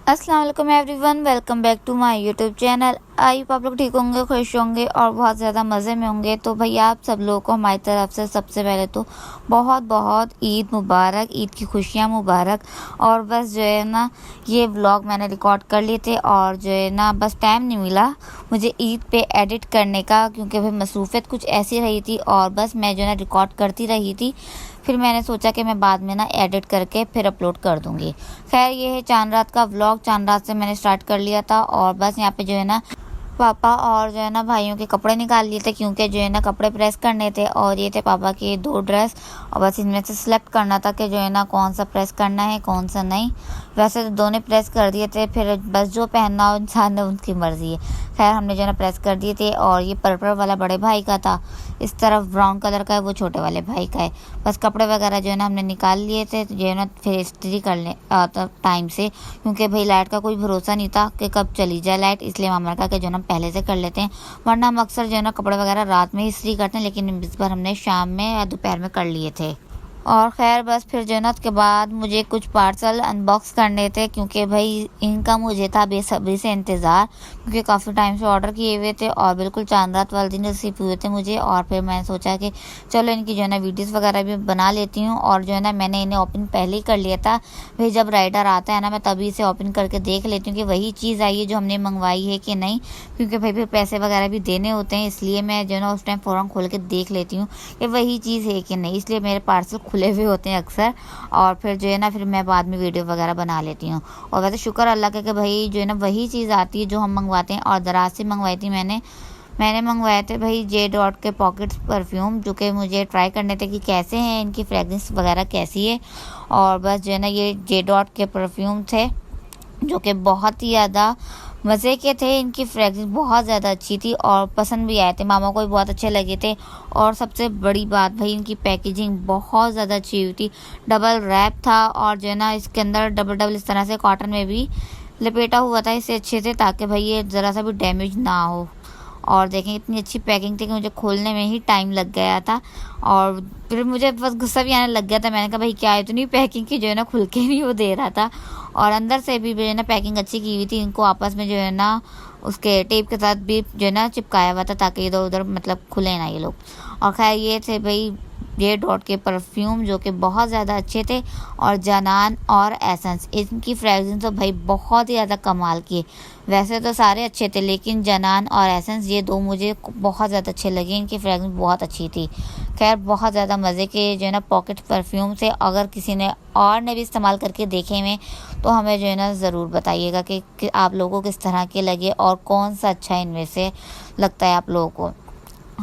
अस्सलाम वालेकुम everyone, welcome back to my YouTube channel. I hope आप लोग ठीक होंगे, खुश होंगे और बहुत ज़्यादा मज़े में होंगे। तो भाई आप सब लोगों को हमारी तरफ से सबसे पहले तो बहुत बहुत ईद मुबारक, ईद की खुशियाँ मुबारक। और बस जो है ना, ये व्लॉग मैंने रिकॉर्ड कर लिए थे और जो है ना बस टाइम नहीं मिला मुझे ईद पे एडिट करने का, क्योंकि भाई मसरूफ़ियत कुछ ऐसी रही थी और बस मैं जो है ना रिकॉर्ड करती रही थी। फिर मैंने सोचा कि मैं बाद में ना एडिट करके फिर अपलोड कर दूँगी। खैर ये है चांद रात का व्लॉग। चांद रात से मैंने स्टार्ट कर लिया था और बस यहाँ पे जो है ना पापा और जो है ना भाइयों के कपड़े निकाल लिए थे, क्योंकि जो है ना कपड़े प्रेस करने थे। और ये थे पापा के 2 ड्रेस और बस इनमें से सिलेक्ट करना था कि जो है ना कौन सा प्रेस करना है कौन सा नहीं। वैसे तो दोनों प्रेस कर दिए थे, फिर बस जो पहनना हो इंसान ने उनकी मर्ज़ी है। खैर हमने जो है ना प्रेस कर दिए थे। और ये पर्पल वाला बड़े भाई का था, इस तरफ ब्राउन कलर का है वो छोटे वाले भाई का है। बस कपड़े वगैरह जो है ना हमने निकाल लिए थे, तो जो है ना फिर इस्त्री करने टाइम से, क्योंकि भाई लाइट का कोई भरोसा नहीं था कि कब चली जाए लाइट, इसलिए मामा ने कहा कि जो है ना पहले से कर लेते हैं। वरना हम अक्सर जो है ना कपड़े वगैरह रात में ही इस्त्री करते हैं, लेकिन इस बार हमने शाम में या दोपहर में कर लिए थे। और ख़ैर बस फिर जो है ना उसके बाद मुझे कुछ पार्सल अनबॉक्स करने थे, क्योंकि भाई इनका मुझे था बेसब्री से इंतज़ार, क्योंकि काफ़ी टाइम से ऑर्डर किए हुए थे और बिल्कुल चांद रात वाले दिन रिसीव हुए थे मुझे। और फिर मैंने सोचा कि चलो इनकी जो है ना वीडियोस वगैरह भी बना लेती हूँ। और जो है ना मैंने इन्हें ओपन पहले ही कर लिया था। भाई जब राइडर आता है ना, मैं तभी इसे ओपन करके देख लेती हूँ कि वही चीज़ आई है जो हमने मंगवाई है कि नहीं, क्योंकि भाई फिर पैसे वगैरह भी देने होते हैं, इसलिए मैं जो है ना उस टाइम फ़ौरन खोल के देख लेती हूँ कि वही चीज़ है कि नहीं। इसलिए मेरे पार्सल खुले हुए होते हैं अक्सर। और फिर जो है ना फिर मैं बाद में वीडियो वगैरह बना लेती हूँ। और वैसे शुक्र अल्लाह का कि भाई जो है ना वही चीज़ आती है जो हम मंगवाते हैं। और दराज से मंगवाई थी मैंने मंगवाए थे भाई जे डॉट के पॉकेट्स परफ्यूम, जो कि मुझे ट्राई करने थे कि कैसे हैं, इनकी फ्रेगरेंस वगैरह कैसी है। और बस जो है ना ये जे डॉट के परफ्यूम थे, जो कि बहुत ही ज़्यादा मज़े के थे। इनकी फ्रेगरेंस बहुत ज़्यादा अच्छी थी और पसंद भी आए थे, मामा को भी बहुत अच्छे लगे थे। और सबसे बड़ी बात भाई इनकी पैकेजिंग बहुत ज़्यादा अच्छी हुई थी। डबल रैप था और जो है ना इसके अंदर डबल डबल इस तरह से कॉटन में भी लपेटा हुआ था, इससे अच्छे से, ताकि भाई ये ज़रा सा भी डैमेज ना हो। और देखें इतनी अच्छी पैकिंग थी कि मुझे खोलने में ही टाइम लग गया था। और फिर मुझे बस गुस्सा भी आने लग गया था। मैंने कहा भाई क्या इतनी पैकिंग की जो है ना खुल के नहीं वो दे रहा था। और अंदर से भी जो है ना पैकिंग अच्छी की हुई थी। इनको आपस में जो है ना उसके टेप के साथ भी जो है ना चिपकाया हुआ था, ताकि इधर उधर मतलब खुले ना ये लोग। और खैर ये थे भाई ये डॉट के परफ्यूम, जो कि बहुत ज़्यादा अच्छे थे। और जनान और एसेंस, इनकी फ्रेगरेंस तो भाई बहुत ही ज़्यादा कमाल की है। वैसे तो सारे अच्छे थे, लेकिन जनान और एसेंस ये दो मुझे बहुत ज़्यादा अच्छे लगे। इनकी फ्रेगरेंस बहुत अच्छी थी। खैर बहुत ज़्यादा मज़े के जो है ना पॉकेट परफ्यूम थे। अगर किसी ने और ने भी इस्तेमाल करके देखे हुए तो हमें जो है ना ज़रूर बताइएगा कि आप लोगों को किस तरह के लगे और कौन सा अच्छा इनमें से लगता है आप लोगों को।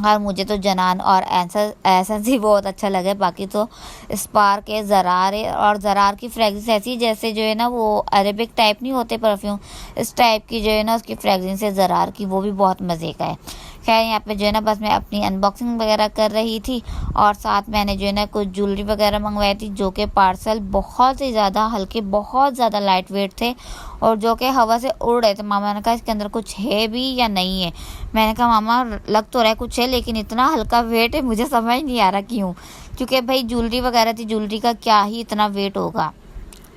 और मुझे तो जनान और एसेंस ही बहुत अच्छा लगा। बाकी तो स्पार्क है, ज़रार है। और ज़रार की फ्रेगरेंस ऐसी जैसे जो है ना वो अरेबिक टाइप नहीं होते परफ्यूम, इस टाइप की जो है ना उसकी फ्रेगरेंस है ज़रार की, वो भी बहुत मज़े का है। खैर यहाँ पे जो है ना बस मैं अपनी अनबॉक्सिंग वगैरह कर रही थी और साथ मैंने जो है ना कुछ ज्वेलरी वगैरह मंगवाई थी, जो कि पार्सल बहुत ही ज़्यादा हल्के, बहुत ज़्यादा लाइट वेट थे और जो कि हवा से उड़ रहे थे। मामा ने कहा इसके अंदर कुछ है भी या नहीं है। मैंने कहा मामा लग तो रहा है कुछ है, लेकिन इतना हल्का वेट है मुझे समझ नहीं आ रहा क्यों, क्योंकि भाई ज्वेलरी वगैरह थी, ज्वेलरी का क्या ही इतना वेट होगा।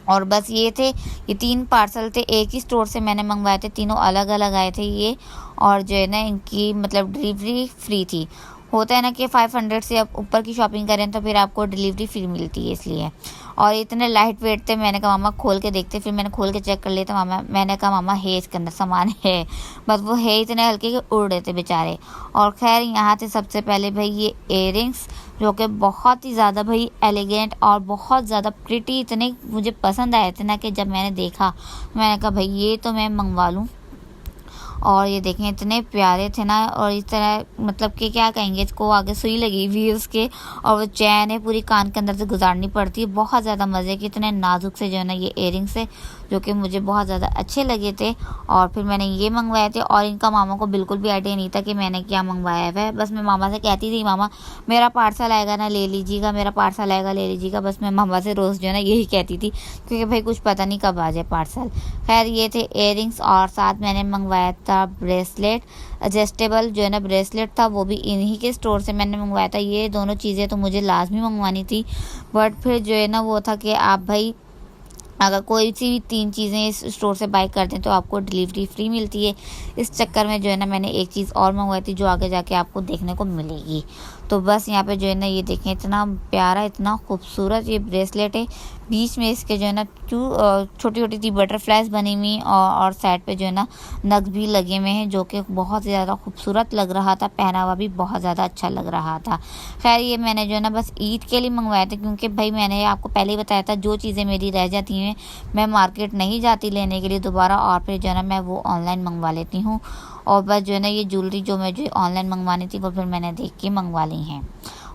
और बस ये थे, ये 3 पार्सल थे, एक ही स्टोर से मैंने मंगवाए थे, तीनों अलग अलग आए थे ये। और जो है ना इनकी मतलब डिलीवरी फ्री थी। होता है ना कि 500 से आप ऊपर की शॉपिंग करें तो फिर आपको डिलीवरी फ्री मिलती है, इसलिए। और इतने लाइट वेट थे, मैंने कहा मामा खोल के देखते। फिर मैंने खोल के चेक कर लिया था मामा, मैंने कहा मामा है इसके अंदर सामान है, बस वो है इतने हल्के कि उड़ रहे थे बेचारे। और खैर यहाँ थे सबसे पहले भाई ये इयररिंग्स, जो कि बहुत ही ज़्यादा भाई एलिगेंट और बहुत ज़्यादा प्रिटी, इतने मुझे पसंद आए थे ना कि जब मैंने देखा मैंने कहा भाई ये तो मैं मंगवा लूँ। और ये देखें इतने प्यारे थे ना। और इस तरह मतलब कि क्या कहेंगे, इसको आगे सुई लगी हुई है उसके, और वो चैन है पूरी कान के अंदर से गुजारनी पड़ती है। बहुत ज़्यादा मज़े के इतने नाजुक से जो है ना ये इयररिंग्स है, जो कि मुझे बहुत ज़्यादा अच्छे लगे थे। और फिर मैंने ये मंगवाए थे और इनका मामा को बिल्कुल भी आइडिया नहीं था कि मैंने क्या मंगवाया है। बस मैं मामा से कहती थी मामा मेरा पार्सल आएगा ना ले लीजिएगा, मेरा पार्सल आएगा ले लीजिएगा। बस मैं मामा से रोज़ जो है ना यही कहती थी, क्योंकि भाई कुछ पता नहीं कब आ जाए पार्सल। खैर ये थे इयररिंग्स और साथ मैंने मंगवाया था ब्रेसलेट, एडजस्टेबल जो है ना ब्रेसलेट था, वो भी इन्हीं के स्टोर से मैंने मंगवाया था। ये दोनों चीज़ें तो मुझे लाजमी मंगवानी थी, बट फिर जो है ना वो था कि आप भाई अगर कोई सी भी 3 चीज़ें इस स्टोर से बाय करते हैं तो आपको डिलीवरी फ्री मिलती है। इस चक्कर में जो है ना मैंने एक चीज़ और मँगवाई थी जो आगे जाके आपको देखने को मिलेगी। तो बस यहाँ पे जो है ना ये देखें, इतना प्यारा, इतना खूबसूरत ये ब्रेसलेट है। बीच में इसके जो है ना छोटी-छोटी सी बटरफ्लाइज़ बनी हुई और साइड पे जो है ना नग भी लगे हुए हैं, जो कि बहुत ज़्यादा खूबसूरत लग रहा था। पहना हुआ भी बहुत ज़्यादा अच्छा लग रहा था। ख़ैर ये मैंने जो है ना बस ईद के लिए मँगवाया था, क्योंकि भाई मैंने आपको पहले ही बताया था जो चीज़ें मेरी रह जाती हैं मैं मार्केट नहीं जाती लेने के लिए दोबारा, और फिर जो है ना मैं वो ऑनलाइन मँगवा लेती हूँ। और बस जो है ना ये ज्वेलरी जो मुझे ऑनलाइन मँगवानी थी वो फिर मैंने देख के मँगवा ली हैं।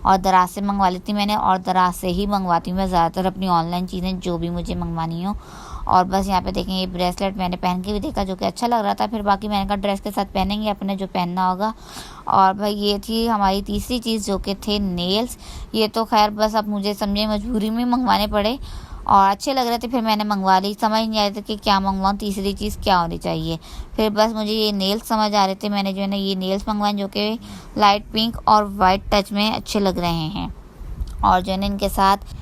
और दराज से मँगवा ली थी मैंने, और दराज से ही मँगवाती हूँ मैं ज़्यादातर अपनी ऑनलाइन चीज़ें जो भी मुझे मँगवानी हो। और बस यहाँ पे देखें ये ब्रेसलेट मैंने पहन के भी देखा जो कि अच्छा लग रहा था। फिर बाकी मैंने कहा ड्रेस के साथ पहनेंगे अपने जो पहनना होगा। और भाई ये थी हमारी तीसरी चीज़ जो कि थे नेल्स। ये तो ख़ैर बस अब मुझे समझे मजबूरी में मँगवाने पड़े और अच्छे लग रहे थे, फिर मैंने मँगवा ली। समझ नहीं आ रहा था कि क्या मँगवाऊँ, तीसरी चीज़ क्या होनी चाहिए। फिर बस मुझे ये नेल्स समझ आ रहे थे, मैंने जो है ना ये नेल्स मँगवाए जो कि लाइट पिंक और वाइट टच में अच्छे लग रहे हैं। और जो है ना इनके साथ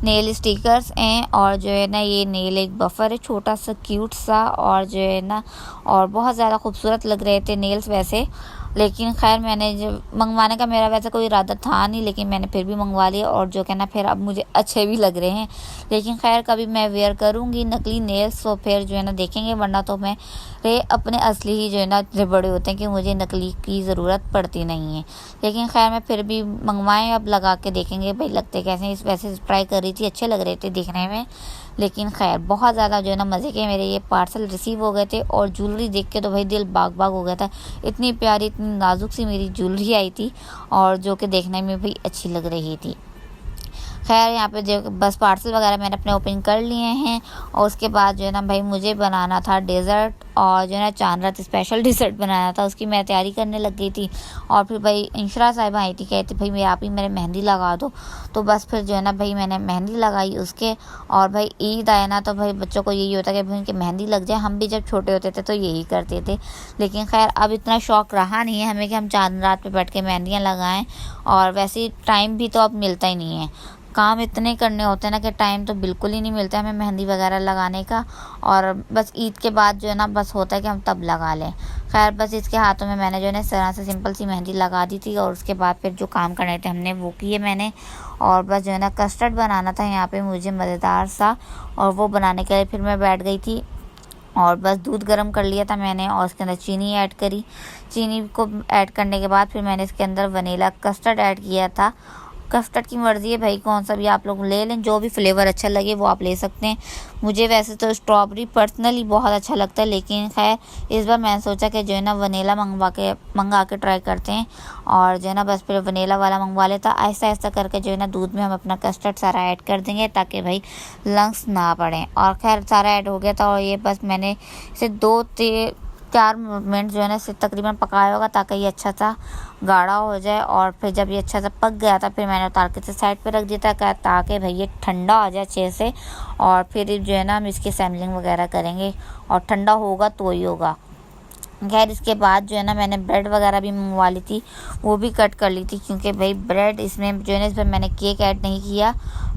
नेल स्टिकर्स हैं, और जो है ना ये नेल एक बफर है छोटा सा क्यूट सा, और जो है ना और बहुत ज़्यादा खूबसूरत लग रहे थे नेल्स वैसे। लेकिन खैर मैंने जो मंगवाने का मेरा वैसे कोई इरादा था नहीं, लेकिन मैंने फिर भी मंगवा लिया, और जो कहना फिर अब मुझे अच्छे भी लग रहे हैं। लेकिन खैर कभी मैं वेयर करूँगी नकली नेल्स तो फिर जो है ना देखेंगे, वरना तो मैं अपने असली ही जो है ना इतने बड़े होते हैं कि मुझे नकली की ज़रूरत पड़ती नहीं है। लेकिन खैर मैं फिर भी मंगवाएँ, अब लगा के देखेंगे भाई लगते कैसे हैं। इस वैसे ट्राई कर रही थी, अच्छे लग रहे थे दिखने में। लेकिन खैर बहुत ज़्यादा जो है ना मज़े के मेरे ये पार्सल रिसीव हो गए थे, और ज्वेलरी देख के तो भाई दिल बाग बाग हो गया था। इतनी प्यारी इतनी नाजुक सी मेरी ज्वेलरी आई थी, और जो कि देखने में भी अच्छी लग रही थी। खैर यहाँ पे जो बस पार्सल वगैरह मैंने अपने ओपन कर लिए हैं, और उसके बाद जो है ना भाई मुझे बनाना था डेज़र्ट, और जो है ना चांद रात स्पेशल डेज़र्ट बनाना था, उसकी मैं तैयारी करने लग गई थी। और फिर भाई इंशरा साहिबा आई थी, कहती भाई मैं आप ही मेरे मेहंदी लगा दो। तो बस फिर जो है ना भाई मैंने मेहंदी लगाई उसके। और भाई ईद आए ना तो भाई बच्चों को यही होता है कि भाई उनकी मेहंदी लग जाए। हम भी जब छोटे होते थे तो यही करते थे, लेकिन खैर अब इतना शौक़ रहा नहीं है हमें कि हम चांद रात पे बैठ के मेहंदियाँ लगाएं। और वैसे टाइम भी तो अब मिलता ही नहीं है, काम इतने करने होते हैं ना कि टाइम तो बिल्कुल ही नहीं मिलता हमें मेहंदी वगैरह लगाने का। और बस ईद के बाद जो है ना बस होता है कि हम तब लगा लें। खैर बस इसके हाथों में मैंने जो है ना इस तरह से सिंपल सी मेहंदी लगा दी थी, और उसके बाद फिर जो काम करने थे हमने वो किए मैंने। और बस जो है ना कस्टर्ड बनाना था यहाँ पे मुझे मज़ेदार सा, और वो बनाने के लिए फिर मैं बैठ गई थी। और बस दूध गर्म कर लिया था मैंने, और उसके अंदर चीनी ऐड करी। चीनी को ऐड करने के बाद फिर मैंने इसके अंदर वनीला कस्टर्ड ऐड किया था। कस्टर्ड की मर्ज़ी है भाई, कौन सा भी आप लोग ले लें, जो भी फ्लेवर अच्छा लगे वो आप ले सकते हैं। मुझे वैसे तो स्ट्रॉबेरी पर्सनली बहुत अच्छा लगता है, लेकिन खैर इस बार मैंने सोचा कि जो है ना वनीला मंगा के ट्राई करते हैं। और जो है ना बस फिर वनीला वाला मंगवा लेता। आहिस्ता आहिस्ता करके जो है ना दूध में हम अपना कस्टर्ड सारा ऐड कर देंगे, ताकि भाई लंग्स ना पड़ें। और खैर सारा ऐड हो गया था, और ये बस मैंने इसे 4 मिनट जो है ना इसे तकरीबन पकाया होगा, ताकि ये अच्छा सा गाढ़ा हो जाए। और फिर जब ये अच्छा सा पक गया था फिर मैंने उतार के साइड पे रख दिया था, ताकि भाई ये ठंडा हो जाए अच्छे से। और फिर जो है ना हम इसकी सैम्पलिंग वगैरह करेंगे, और ठंडा होगा तो ही होगा। खैर इसके बाद जो है ना मैंने ब्रेड वगैरह भी मंगवा ली थी, वो भी कट कर ली थी, क्योंकि भाई ब्रेड इसमें जो है ना इस पर मैंने केक ऐड नहीं किया।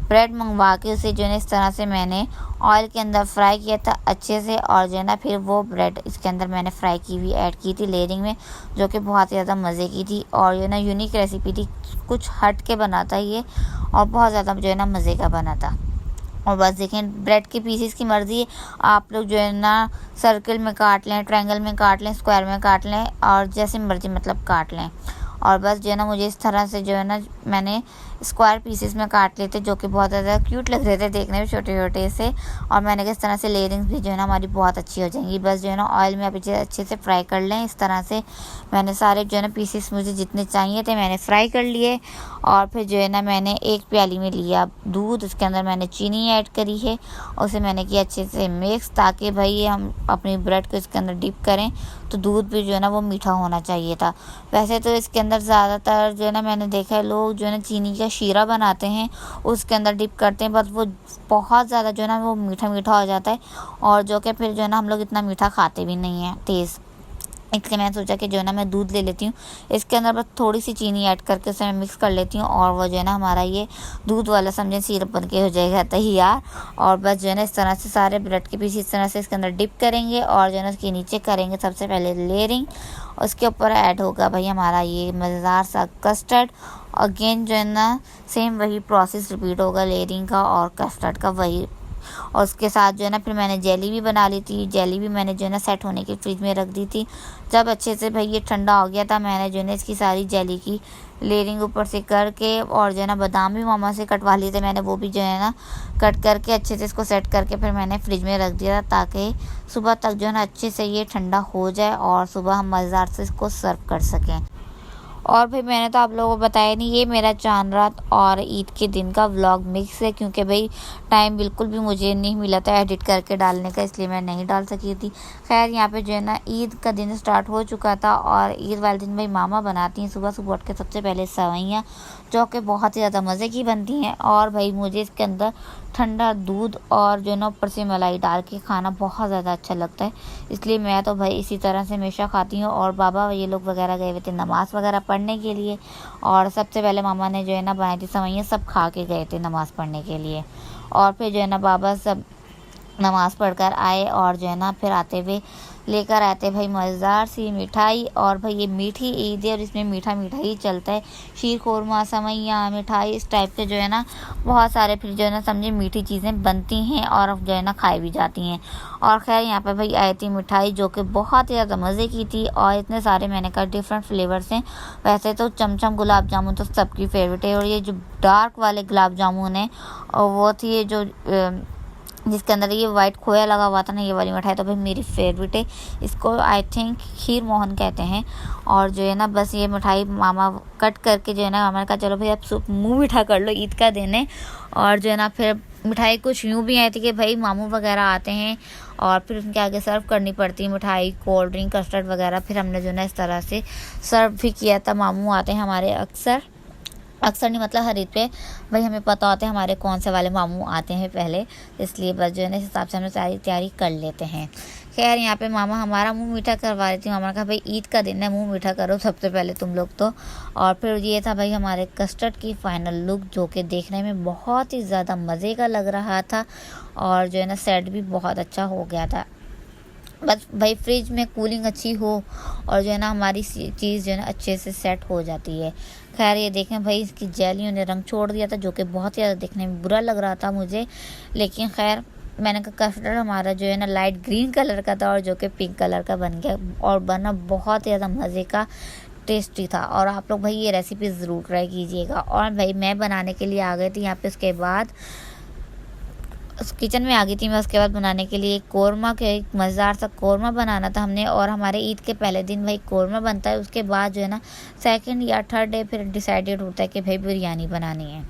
ब्रेड मंगवा के उसे जो है ना इस तरह से मैंने ऑयल के अंदर फ्राई किया था अच्छे से, और जो है ना फिर वो ब्रेड इसके अंदर मैंने फ्राई की हुई ऐड की थी लेयरिंग में, जो कि बहुत ही ज़्यादा मज़े की थी। और जो है ना यूनिक रेसिपी थी, कुछ हट के बना था ये, और बहुत ज़्यादा जो है ना मज़े का बना था। और बस देखें ब्रेड के पीसेस की मर्ज़ी है, आप लोग जो है ना सर्कल में काट लें, ट्रायंगल में काट लें, स्क्वायर में काट लें, और जैसे मर्ज़ी मतलब काट लें। और बस जो है ना मुझे इस तरह से जो है ना मैंने स्क्वायर पीसेस में काट लिए थे, जो कि बहुत ज़्यादा क्यूट लग रहे थे देखने में छोटे छोटे से। और मैंने किस तरह से लेयरिंग्स भी जो है ना हमारी बहुत अच्छी हो जाएंगी। बस जो है ना ऑयल में आप इसे अच्छे से फ्राई कर लें। इस तरह से मैंने सारे जो है ना पीसेस मुझे जितने चाहिए थे मैंने फ्राई कर लिए। और फिर जो है ना मैंने एक प्याली में लिया दूध, उसके अंदर मैंने चीनी ऐड करी है, और उसे मैंने किया अच्छे से मिक्स, ताकि भाई हम अपनी ब्रेड को इसके अंदर डिप करें तो दूध भी जो है ना वो मीठा होना चाहिए था। वैसे तो इसके अंदर ज़्यादातर जो है ना मैंने देखा है लोग जो है ना चीनी का शीरा बनाते हैं, उसके अंदर डिप करते हैं, बस वो बहुत ज़्यादा जो है ना वो मीठा मीठा हो जाता है, और जो कि फिर जो है ना हम लोग इतना मीठा खाते भी नहीं हैं तेज़। इसलिए मैंने सोचा कि जो है ना मैं दूध ले लेती हूँ, इसके अंदर बस थोड़ी सी चीनी ऐड करके उसे मैं मिक्स कर लेती हूँ और वो जो है ना हमारा ये दूध वाला समझे सिरप बन के हो जाएगा तैयार। और बस जो है ना इस तरह से सारे ब्रेड के पीस इस तरह से इसके अंदर डिप करेंगे और जो है ना उसके नीचे करेंगे सबसे पहले लेयरिंग। उसके ऊपर ऐड होगा भाई हमारा ये मज़ेदार सा कस्टर्ड। अगेन जो है ना सेम वही प्रोसेस रिपीट होगा लेयरिंग का और कस्टर्ड का वही। और उसके साथ जो है ना फिर मैंने जेली भी बना ली थी। जेली भी मैंने जो है ना सेट होने के फ्रिज में रख दी थी। जब अच्छे से भाई ये ठंडा हो गया था मैंने जो है ना इसकी सारी जेली की लेयरिंग ऊपर से करके और जो है ना बादाम भी मामा से कटवा लिए थे मैंने, वो भी जो है ना कट करके अच्छे से इसको सेट करके फिर मैंने फ्रिज में रख दिया था ताकि सुबह तक जो है ना अच्छे से ये ठंडा हो जाए और सुबह हम मज़ेदार से इसको सर्व कर सकें। और भाई मैंने तो आप लोगों को बताया नहीं, ये मेरा चांद रात और ईद के दिन का व्लॉग मिक्स है, क्योंकि भाई टाइम बिल्कुल भी मुझे नहीं मिला था एडिट करके डालने का, इसलिए मैं नहीं डाल सकी थी। खैर यहाँ पे जो है ना ईद का दिन स्टार्ट हो चुका था और ईद वाले दिन भाई मामा बनाती हैं सुबह सुबह उठ के सबसे पहले सेवइयाँ, जो कि बहुत ही ज़्यादा मज़े की बनती हैं। और भाई मुझे इसके अंदर ठंडा दूध और जो ना ऊपर से मलाई डाल के खाना बहुत ज़्यादा अच्छा लगता है, इसलिए मैं तो भाई इसी तरह से हमेशा खाती हूँ। और बाबा ये लोग वगैरह गए हुए थे नमाज़ वगैरह पढ़ने के लिए और सबसे पहले मामा ने जो है ना बनाई थी सेवइयाँ, सब खा के गए थे नमाज़ पढ़ने के लिए। और फिर जो है ना बाबा सब नमाज़ पढ़कर आए और जो है ना फिर आते हुए लेकर आते भाई मज़ेदार सी मिठाई। और भाई ये मीठी ईद है और इसमें मीठा मीठा ही चलता है, शीर खोरमा सेवइयाँ मिठाई इस टाइप के जो है ना बहुत सारे फिर जो है ना समझे मीठी चीज़ें बनती हैं और जो है ना खाई भी जाती हैं। और खैर यहाँ पे भाई आई थी मिठाई जो कि बहुत ही ज़्यादा मज़े की थी और इतने सारे मैंने कहा डिफरेंट फ्लेवर्स हैं। वैसे तो चमचम गुलाब जामुन तो सबकी फेवरेट है और ये जो डार्क वाले गुलाब जामुन है और वो थी ये जो जिसके अंदर ये वाइट खोया लगा हुआ था ना, ये वाली मिठाई तो भाई मेरी फेवरेट है। इसको आई थिंक खीर मोहन कहते हैं। और जो है ना बस ये मिठाई मामा कट करके जो है ना मामा ने कहा चलो भाई अब मुँह मीठा कर लो, ईद का दिन है। और जो है ना फिर मिठाई कुछ यूँ भी आई थी कि भाई मामू वगैरह आते हैं और फिर उनके आगे सर्व करनी पड़ती है मिठाई कोल्ड ड्रिंक कस्टर्ड वगैरह। फिर हमने जो है ना इस तरह से सर्व भी किया था। मामू आते हैं हमारे अक्सर नहीं मतलब हर ईद पे भाई हमें पता होता है हमारे कौन से वाले मामू आते हैं पहले, इसलिए बस जो है ना इस हिसाब से हम सारी तैयारी कर लेते हैं। खैर यहाँ पे मामा हमारा मुंह मीठा करवा रही थी। मामा ने कहा भाई ईद का दिन है मुंह मीठा करो सबसे पहले तुम लोग तो। और फिर ये था भाई हमारे कस्टर्ड की फ़ाइनल लुक जो कि देखने में बहुत ही ज़्यादा मज़े का लग रहा था और जो है ना सेट भी बहुत अच्छा हो गया था। बस भाई फ्रिज में कूलिंग अच्छी हो और जो है ना हमारी चीज़ जो है ना अच्छे से सेट हो जाती है। खैर ये देखें भाई इसकी जेलियों ने रंग छोड़ दिया था जो कि बहुत ही ज़्यादा देखने में बुरा लग रहा था मुझे, लेकिन खैर मैंने कहा कस्टर्ड हमारा जो है ना लाइट ग्रीन कलर का था और जो कि पिंक कलर का बन गया और बना बहुत ज़्यादा मज़े का टेस्टी था। और आप लोग भाई ये रेसिपी ज़रूर ट्राई कीजिएगा। और भाई मैं बनाने के लिए आ गई थी यहाँ पे, उसके बाद किचन में आ गई थी मैं उसके बाद बनाने के लिए कौरमा के एक मज़ेदार सा कौरमा बनाना था हमने। और हमारे ईद के पहले दिन भाई कौरमा बनता है, उसके बाद जो है ना सेकंड या थर्ड डे फिर डिसाइडेड होता है कि भाई बिरयानी बनानी है।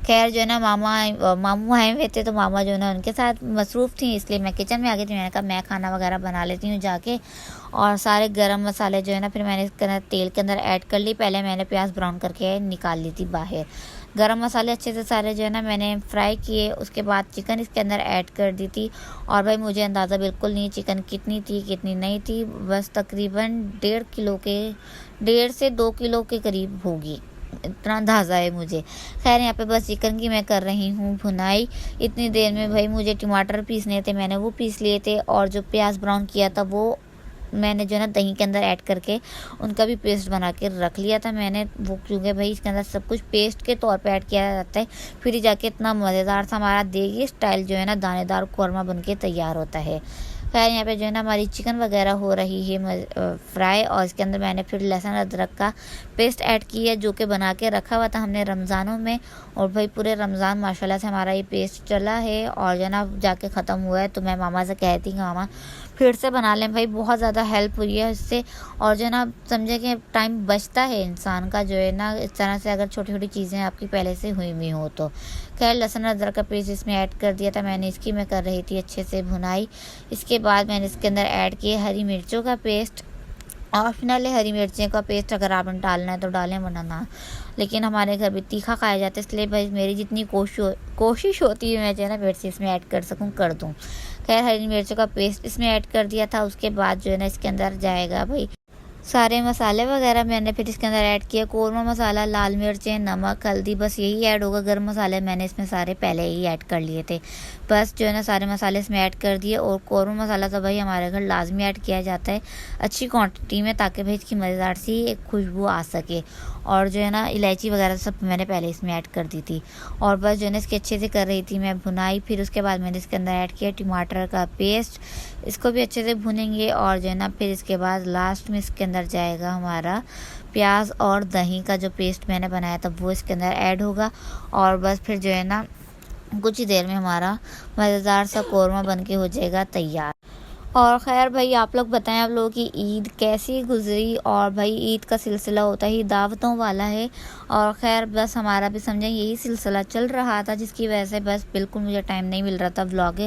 खैर जो है ना मामू आए हुए थे तो मामा जो है ना उनके साथ मसरूफ़ थी, इसलिए मैं किचन में आ गई थी। मैंने कहा मैं खाना वगैरह बना लेती हूँ जाके। और सारे गरम मसाले जो है ना फिर मैंने इसके अंदर तेल के अंदर ऐड कर ली। पहले मैंने प्याज ब्राउन करके निकाल ली थी बाहर। गरम मसाले अच्छे से सारे जो है ना मैंने फ्राई किए, उसके बाद चिकन इसके अंदर ऐड कर दी थी। और भाई मुझे अंदाज़ा बिल्कुल नहीं चिकन कितनी थी कितनी नहीं थी, बस तकरीबन 1.5 से 2 किलो के करीब होगी, इतना अंदाज़ा है मुझे। खैर यहाँ पे बस चिकन की मैं कर रही हूँ भुनाई। इतनी देर में भाई मुझे टमाटर पीसने थे, मैंने वो पीस लिए थे और जो प्याज ब्राउन किया था वो मैंने जो है ना दही के अंदर ऐड करके उनका भी पेस्ट बना के रख लिया था मैंने वो, क्योंकि भाई इसके अंदर सब कुछ पेस्ट के तौर पे ऐड किया जाता है, फिर ही जाके इतना मज़ेदार सा हमारा देगी स्टाइल जो है ना दानेदार कौरमा बन के तैयार होता है। खैर यहाँ पे जो है ना हमारी चिकन वगैरह हो रही है फ्राई और इसके अंदर मैंने फिर लहसुन अदरक का पेस्ट ऐड किया जो कि बना के रखा हुआ था हमने रमज़ानों में। और भाई पूरे रमज़ान माशाल्लाह से हमारा ये पेस्ट चला है और जो है ना जाके ख़त्म हुआ है, तो मैं मामा से कहती हूँ मामा फिर से बना लें, भाई बहुत ज़्यादा हेल्प हुई है इससे। और जो है ना समझे कि टाइम बचता है इंसान का जो है ना इस तरह से अगर छोटी छोटी चीज़ें आपकी पहले से हुई हुई हो तो। खैर लहसुन अदरक का पेस्ट इसमें ऐड कर दिया था मैंने, इसकी मैं कर रही थी अच्छे से भुनाई। इसके बाद मैंने इसके अंदर ऐड किए हरी मिर्चों का पेस्ट। ऑप्शनल है हरी मिर्चें का पेस्ट, अगर आपने डालना है तो डालें वरना ना, लेकिन हमारे घर भी तीखा खाया जाता है इसलिए भाई मेरी जितनी कोशिश होती है मैं जो है ना मिर्ची इसमें ऐड कर सकूँ कर दूँ। खैर हरी मिर्चों का पेस्ट इसमें ऐड कर दिया था। उसके बाद जो है ना इसके अंदर जाएगा भाई सारे मसाले वगैरह मैंने फिर इसके अंदर ऐड किया। कौरमा मसाला, लाल मिर्चें, नमक, हल्दी, बस यही ऐड होगा। गर्म मसाले मैंने इसमें सारे पहले ही ऐड कर लिए थे। बस जो है ना सारे मसाले इसमें ऐड कर दिए। और कौरमा मसाला तो भाई हमारे घर लाजमी ऐड किया जाता है अच्छी क्वांटिटी में, ताकि भाई इसकी मज़ेदार सी एक खुशबू आ सके। और जो है ना इलायची वगैरह सब मैंने पहले इसमें ऐड कर दी थी। और बस जो है ना इसकी अच्छे से कर रही थी मैं भुनाई। फिर उसके बाद मैंने इसके अंदर ऐड किया टमाटर का पेस्ट, इसको भी अच्छे से भुनेंगे। और जो है ना फिर इसके बाद लास्ट में इसके अंदर जाएगा हमारा प्याज और दही का जो पेस्ट मैंने बनाया था वो इसके अंदर ऐड होगा। और बस फिर जो है ना कुछ ही देर में हमारा मज़ेदार सा कौरमा बन के हो जाएगा तैयार। और ख़ैर भाई आप लोग बताएं आप लोगों की ईद कैसी गुजरी। और भाई ईद का सिलसिला होता ही दावतों वाला है। और ख़ैर बस हमारा भी समझें यही सिलसिला चल रहा था, जिसकी वजह से बस बिल्कुल मुझे टाइम नहीं मिल रहा था व्लॉग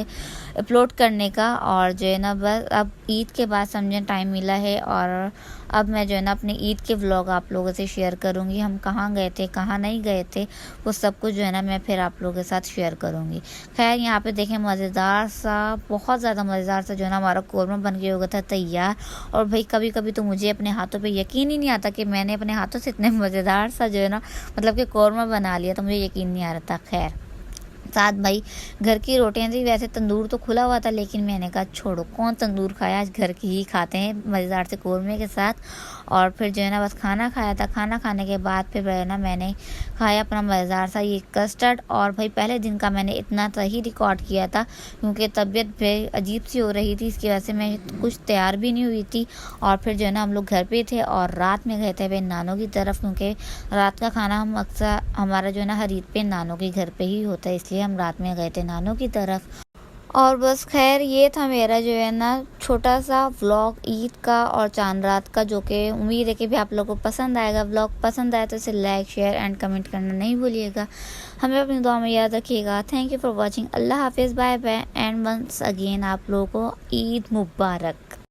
अपलोड करने का। और जो है ना बस अब ईद के बाद समझें टाइम मिला है। और अब मैं जो है ना अपने ईद के व्लॉग आप लोगों से शेयर करूँगी। हम कहाँ गए थे, कहाँ नहीं गए थे, वो सब कुछ जो है ना मैं फिर आप लोगों के साथ शेयर करूँगी। खैर यहाँ पे देखें मज़ेदार सा, बहुत ज़्यादा मज़ेदार सा जो है ना हमारा कौरमा बन के हो गया था तैयार। और भाई कभी कभी तो मुझे अपने हाथों पे यकीन ही नहीं आता कि मैंने अपने हाथों से इतने मज़ेदार सा जो है ना मतलब कि कौरमा बना लिया, तो मुझे यकीन नहीं आ रहा था। खैर साथ भाई घर की रोटियां थी। वैसे तंदूर तो खुला हुआ था, लेकिन मैंने कहा छोड़ो कौन तंदूर खाया, आज घर की ही खाते हैं मज़ेदार से कौरमे के साथ। और फिर जो है ना बस खाना खाया था। खाना खाने के बाद फिर जो है ना मैंने खाया अपना मज़ेदार सा ये कस्टर्ड। और भाई पहले दिन का मैंने इतना सही रिकॉर्ड किया था क्योंकि तबीयत भी अजीब सी हो रही थी, इसकी वजह से मैं कुछ तैयार भी नहीं हुई थी। और फिर जो है ना हम लोग घर पे थे और रात में गए थे भाई नानों की तरफ, क्योंकि रात का खाना हम अक्सर हमारा जो है ना हर ईद पे नानों के घर पे ही होता है, इसलिए हम रात में गए थे नानों की तरफ। और बस खैर ये था मेरा जो है ना छोटा सा व्लॉग ईद का और चांद रात का, जो कि उम्मीद है कि भी आप लोगों को पसंद आएगा। व्लॉग पसंद आए तो इसे लाइक, शेयर एंड कमेंट करना नहीं भूलिएगा। हमें अपनी दुआ में याद रखिएगा। Thank you for watching. अल्लाह हाफिज़, bye bye and once again आप लोगों को ईद मुबारक।